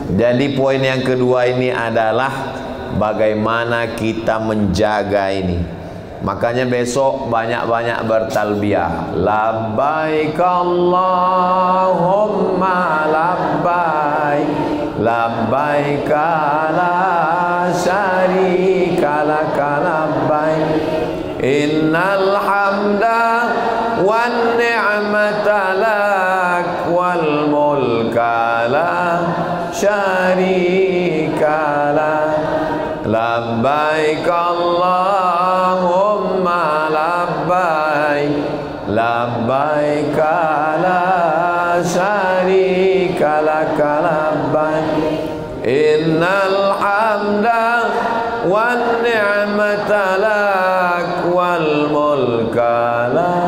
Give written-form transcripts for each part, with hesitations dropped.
Jadi poin yang kedua ini adalah bagaimana kita menjaga ini. Makanya besok banyak-banyak bertalbiyah. Labbaik Allahumma labbaik, labbaik la syarika lak labbaik, innal hamda wan ni'mata lak wal mulka la syarika lak. Labbaik Allahumma labbaik, labbaik la syarika lak labbaik, innal hamda wan ni'mata lak wal mulka la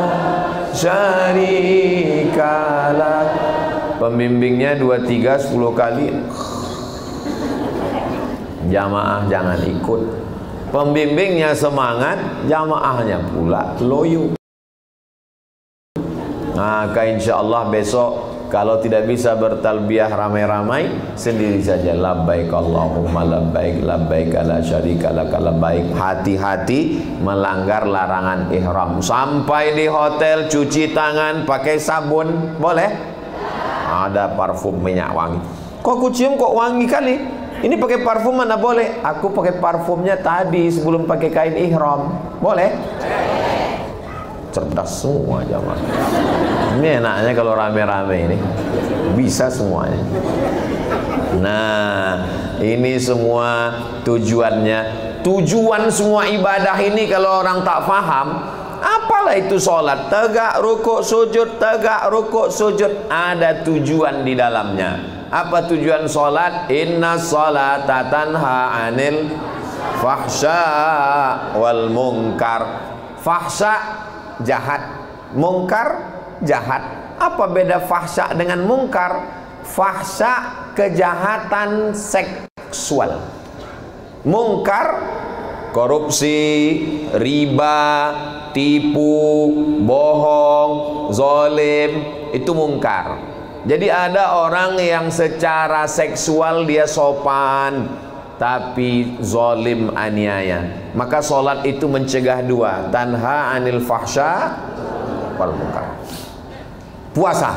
syarika lak. Pembimbingnya 2, 3, 10 kali. Jamaah jangan ikut. Pembimbingnya semangat, jamaahnya pula loyo. Maka insya Allah besok kalau tidak bisa bertalbiyah ramai-ramai, sendiri saja. Labbaik Allahumma labbaik, labbaik la syarika lak labbaik. Hati-hati melanggar larangan ihram. Sampai di hotel cuci tangan pakai sabun, boleh? Ada parfum minyak wangi. Kok aku cium kok wangi kali? Ini pakai parfum mana boleh? Aku pakai parfumnya tadi sebelum pakai kain ihram. Boleh? Cerdas semua jamaah. Ini enaknya kalau rame-rame ini. Bisa semuanya. Nah, ini semua tujuannya. Tujuan semua ibadah ini kalau orang tak faham, apalah itu sholat? Tegak, rukuk, sujud, tegak, rukuk, sujud. Ada tujuan di dalamnya. Apa tujuan sholat? Inna sholata tanha anil fahsya wal munkar. Fahsya jahat, munkar jahat. Apa beda fahsya dengan munkar? Fahsya kejahatan seksual, munkar korupsi, riba, tipu, bohong, zalim, itu munkar. Jadi ada orang yang secara seksual dia sopan tapi zalim, aniaya. Maka sholat itu mencegah dua, tanha anil fahsya wal munkar. Puasa,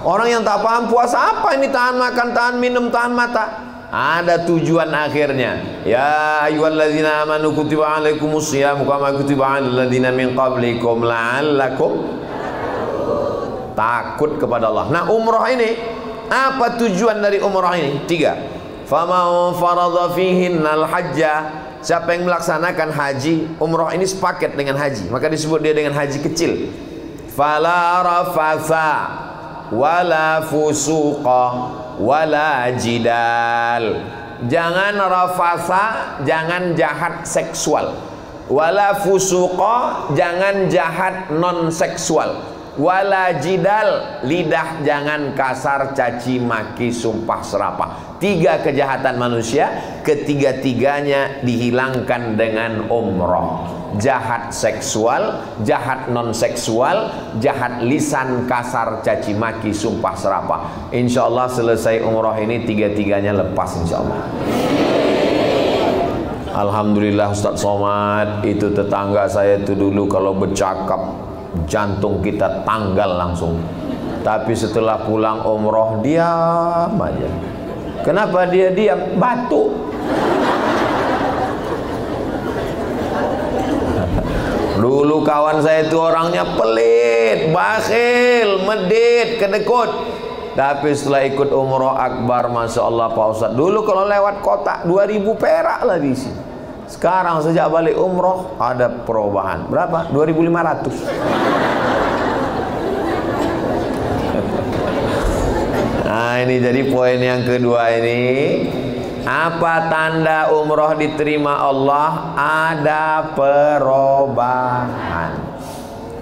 orang yang tak paham puasa apa ini, tahan makan, tahan minum, tahan mata. Ada tujuan akhirnya. Ya ayyuhalladzina amanu kutiba alaikumus shiyam kama kutiba alal ladzina min qablikum la'allakum takut kepada Allah. Nah, umrah ini apa tujuan dari umrah ini? 3. Faman faradha fihinnal hajja, siapa yang melaksanakan haji, umrah ini sepaket dengan haji, maka disebut dia dengan haji kecil. Fala rafatha wala fusuqa wala jidal. Jangan rafatha, jangan jahat seksual. Wala fusuqa, jangan jahat non seksual. Wala jidal, lidah jangan kasar, caci maki, sumpah serapah. 3 kejahatan manusia, ketiga-tiganya dihilangkan dengan umroh. Jahat seksual, jahat non seksual, jahat lisan, kasar, caci maki, sumpah serapah. Insya Allah selesai umroh ini 3-tiganya lepas insya Allah. Alhamdulillah Ustaz Somad, itu tetangga saya itu dulu kalau bercakap jantung kita tanggal langsung. Tapi setelah pulang umroh diam aja. Kenapa dia diam? Batuk. Dulu kawan saya itu orangnya pelit, bakhil, medit, kedekut. Tapi setelah ikut umroh akbar, Masya Allah Pak Ustadz, dulu kalau lewat kota 2000 perak lah di sini. Sekarang sejak balik umroh ada perubahan. Berapa? 2.500. Nah, ini jadi poin yang kedua ini. Apa tanda umroh diterima Allah? Ada perubahan.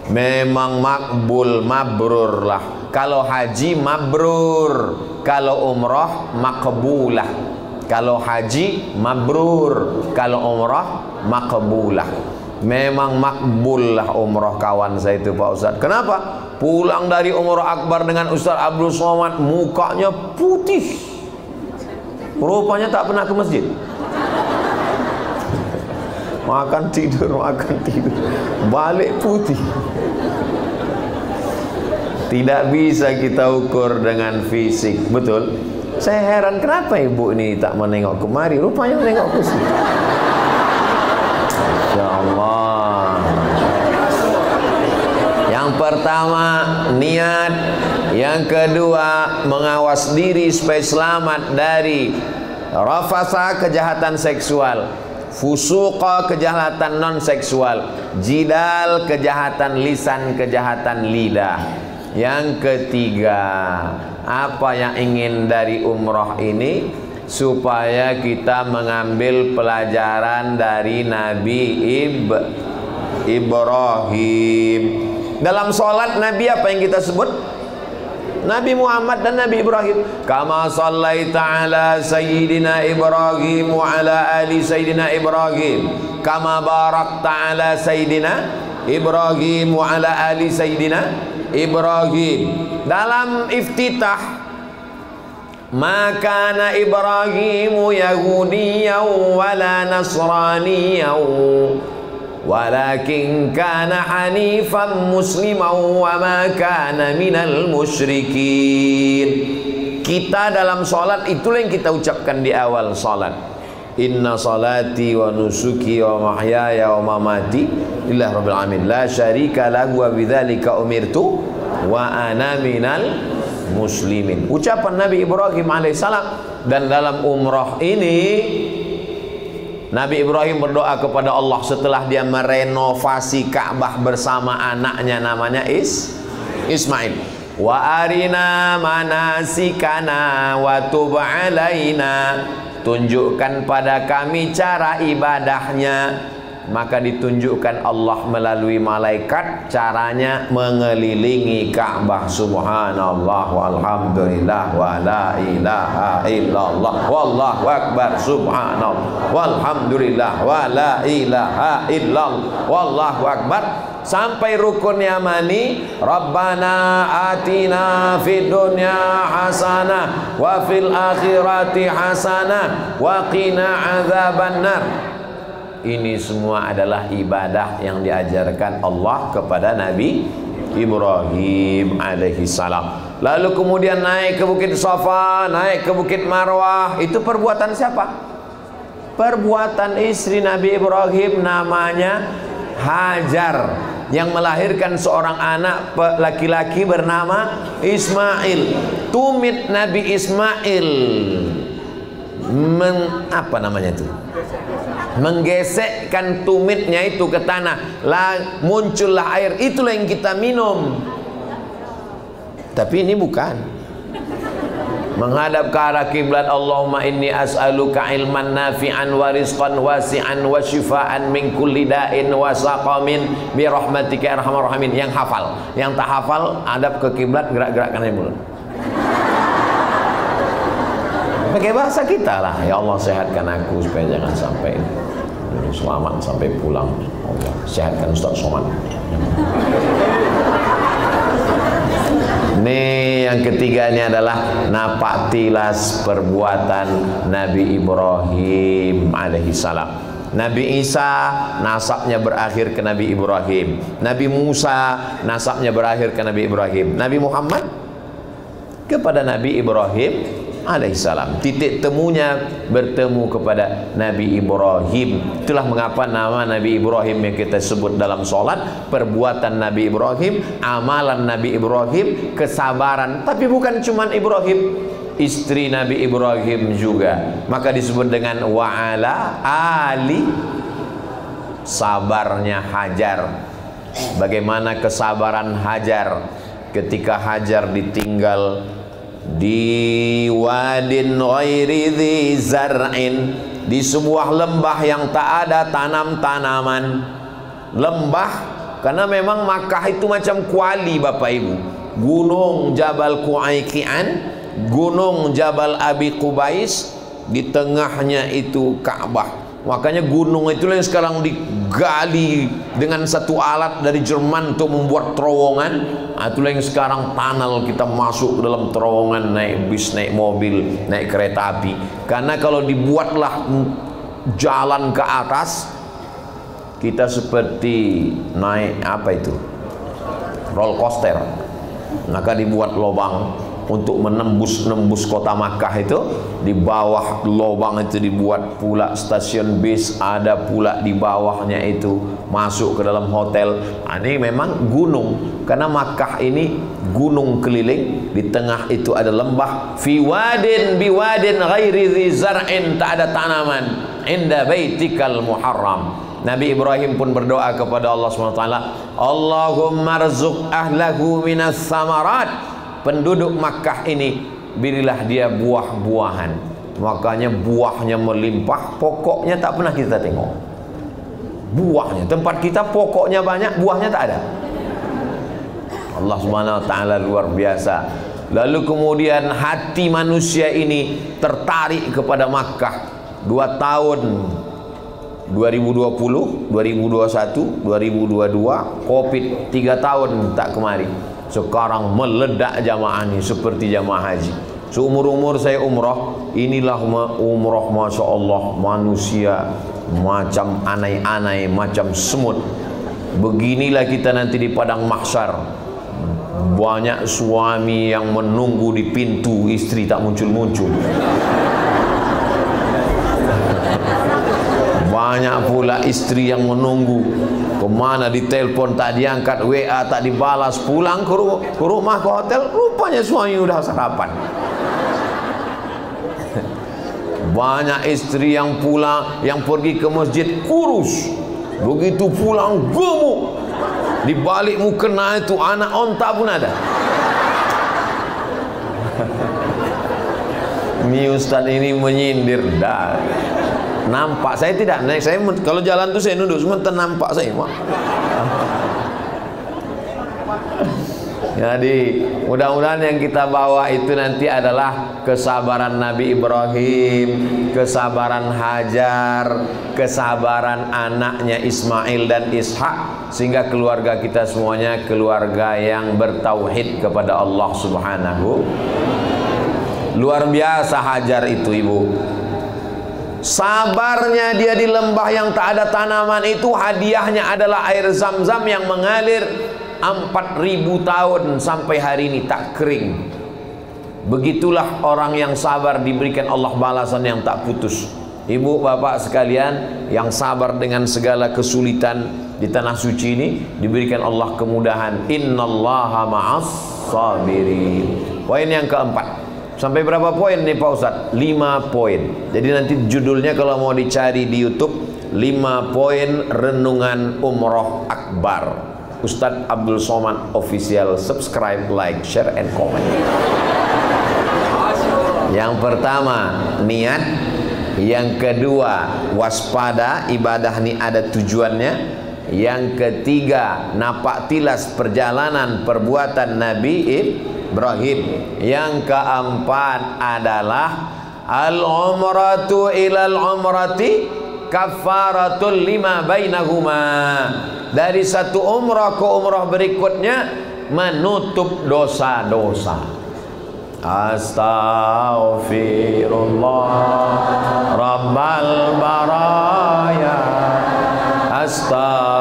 Memang makbul, mabrur lah. Kalau haji mabrur, kalau umroh makbulah. Kalau haji mabrur, kalau umrah makbulah. Memang makbul lah umrah kawan saya itu Pak Ustadz. Kenapa? Pulang dari umrah akbar dengan Ustadz Abdul Somad, mukanya putih. Rupanya tak pernah ke masjid. Makan tidur, balik putih. Tidak bisa kita ukur dengan fisik, betul? Saya heran kenapa ibu ini tak menengok kemari, rupanya menengok ke sini. Masya Allah. Yang pertama niat, yang kedua mengawas diri supaya selamat dari rafasa, kejahatan seksual, fusuqa, kejahatan non seksual, jidal, kejahatan lisan, kejahatan lidah. Yang ketiga, apa yang ingin dari umroh ini? Supaya kita mengambil pelajaran dari Nabi Ibrahim. Dalam sholat Nabi apa yang kita sebut? Nabi Muhammad dan Nabi Ibrahim. Kama sallaita ala Sayyidina Ibrahim wa ala ali Sayyidina Ibrahim. Kama barakta ala Sayyidina Ibrahim wa ala ali Sayyidina Ibrahim. Dalam iftitah, maka Ibrahimu Yahudiyan wala Nasraniyan walakin kana hanifan musliman wa ma kana minal musyrikin. Kita dalam salat itulah yang kita ucapkan di awal salat. Inna salati wa nusuki wa mahyaya wa mamati lillahi rabbil alamin la syarika lahu wa bidzalika umirtu wa ana minal muslimin. Ucapan Nabi Ibrahim alaihissalam. Dan dalam umrah ini Nabi Ibrahim berdoa kepada Allah setelah dia merenovasi Ka'bah bersama anaknya namanya Ismail. Wa arina manasikana wa tub alaina. Tunjukkan pada kami cara ibadahnya. Maka ditunjukkan Allah melalui malaikat caranya mengelilingi Ka'bah. Subhanallah walhamdulillah wa la ilaha illallah wallahu akbar. Subhanallah walhamdulillah wa la ilaha illallah wallahu akbar. Sampai rukun yamani, Rabbana atina fid dunya hasanah wa fil akhirati hasanah wa qina adzabannar. Ini semua adalah ibadah yang diajarkan Allah kepada Nabi Ibrahim alaihi salam. Lalu kemudian naik ke Bukit Safa, naik ke Bukit Marwah. Itu perbuatan siapa? Perbuatan istri Nabi Ibrahim namanya Hajar, yang melahirkan seorang anak laki-laki bernama Ismail. Tumit Nabi Ismail apa namanya itu? Menggesekkan tumitnya itu ke tanah, muncullah air. Itulah yang kita minum. Tapi ini bukan menghadap ke arah kiblat. Allahumma inni as'aluka ilman nafi'an wa rizqan wasi'an wa shifaan min kulli da'in wa saqamin bi rahmatika ya arhamar rahimin. Yang hafal, yang tak hafal hadap ke kiblat, gerak-gerakkan mulut. Pakai bahasa kita lah. Ya Allah sehatkan aku supaya jangan sampai selamat sampai pulang. Allah sehatkan Ustaz Somad. Nih yang ketiga ini adalah napak tilas perbuatan Nabi Ibrahim alaihissalam. Nabi Isa nasabnya berakhir ke Nabi Ibrahim. Nabi Musa nasabnya berakhir ke Nabi Ibrahim. Nabi Muhammad kepada Nabi Ibrahim alaihissalam. Titik temunya bertemu kepada Nabi Ibrahim. Itulah mengapa nama Nabi Ibrahim yang kita sebut dalam sholat, perbuatan Nabi Ibrahim, amalan Nabi Ibrahim, kesabaran. Tapi bukan cuma Ibrahim, istri Nabi Ibrahim juga. Maka disebut dengan wa'ala ali, sabarnya Hajar. Bagaimana kesabaran Hajar ketika Hajar ditinggal di wadin ghairi dzi zar'in, di sebuah lembah yang tak ada tanam-tanaman. Lembah karena memang Makkah itu macam kuali Bapak Ibu. Gunung Jabal Qu'aiqian, Gunung Jabal Abi Qubais, di tengahnya itu Ka'bah. Makanya gunung itulah yang sekarang digali dengan satu alat dari Jerman untuk membuat terowongan. Itulah yang sekarang tunnel, kita masuk ke dalam terowongan, naik bis, naik mobil, naik kereta api. Karena kalau dibuatlah jalan ke atas, kita seperti naik apa itu, roller coaster. Maka dibuat lubang untuk menembus kota Makkah itu. Di bawah lubang itu dibuat pula stasiun bis, ada pula di bawahnya itu masuk ke dalam hotel. Ini memang gunung, karena Makkah ini gunung keliling, di tengah itu ada lembah. Fi wadin biwadin ghairi dhi zar'in, tak ada tanaman, inda baitikal muharram. Nabi Ibrahim pun berdoa kepada Allah SWT, Allahumma rzuq ahlahu minas samarat, penduduk Makkah ini berilah dia buah-buahan. Makanya buahnya melimpah, pokoknya tak pernah kita tengok. Buahnya, tempat kita pokoknya banyak, buahnya tak ada. Allah Subhanahu wa taala luar biasa. Lalu kemudian hati manusia ini tertarik kepada Makkah. 2 tahun, 2020, 2021, 2022, Covid 3 tahun tak kemari. Sekarang meledak jamaah ini seperti jamaah haji. Seumur-umur saya umrah, inilah umrah Masya Allah, manusia macam anai-anai, macam semut. Beginilah kita nanti di padang mahsyar. Banyak suami yang menunggu di pintu, istri tak muncul-muncul. Banyak pula istri yang menunggu, kemana ditelepon tak diangkat, WA tak dibalas, pulang ke rumah, ke hotel, rupanya suami udah sarapan. Banyak istri yang pulang, yang pergi ke masjid kurus, begitu pulang gemuk, di balik mukena itu anak onta pun ada. Ini Ustaz ini menyindir dah. Nampak saya tidak naik, saya kalau jalan tuh saya nunduk, semua ternampak saya. Jadi mudah-mudahan yang kita bawa itu nanti adalah kesabaran Nabi Ibrahim, kesabaran Hajar, kesabaran anaknya Ismail dan Ishak, sehingga keluarga kita semuanya keluarga yang bertauhid kepada Allah Subhanahu. Luar biasa Hajar itu, ibu. Sabarnya dia di lembah yang tak ada tanaman itu, hadiahnya adalah air zam-zam yang mengalir 4.000 tahun sampai hari ini tak kering. Begitulah orang yang sabar diberikan Allah balasan yang tak putus. Ibu bapak sekalian yang sabar dengan segala kesulitan di tanah suci ini, diberikan Allah kemudahan. Innallaha ma'as sabirin. Poin yang keempat. Sampai berapa poin nih Pak Ustadz? 5 poin. Jadi nanti judulnya kalau mau dicari di YouTube, 5 poin renungan umroh akbar. Ustadz Abdul Somad Official. Subscribe, like, share, and comment. Yang pertama, niat. Yang kedua, waspada. Ibadah ini ada tujuannya. Yang ketiga, napak tilas perjalanan perbuatan Nabi Ibrahim. Yang keempat adalah al-umratu ilal umrati kafaratul lima bainahuma. Dari satu umrah ke umrah berikutnya menutup dosa-dosa. Astaghfirullah Rabbal baraya, astaghfirullah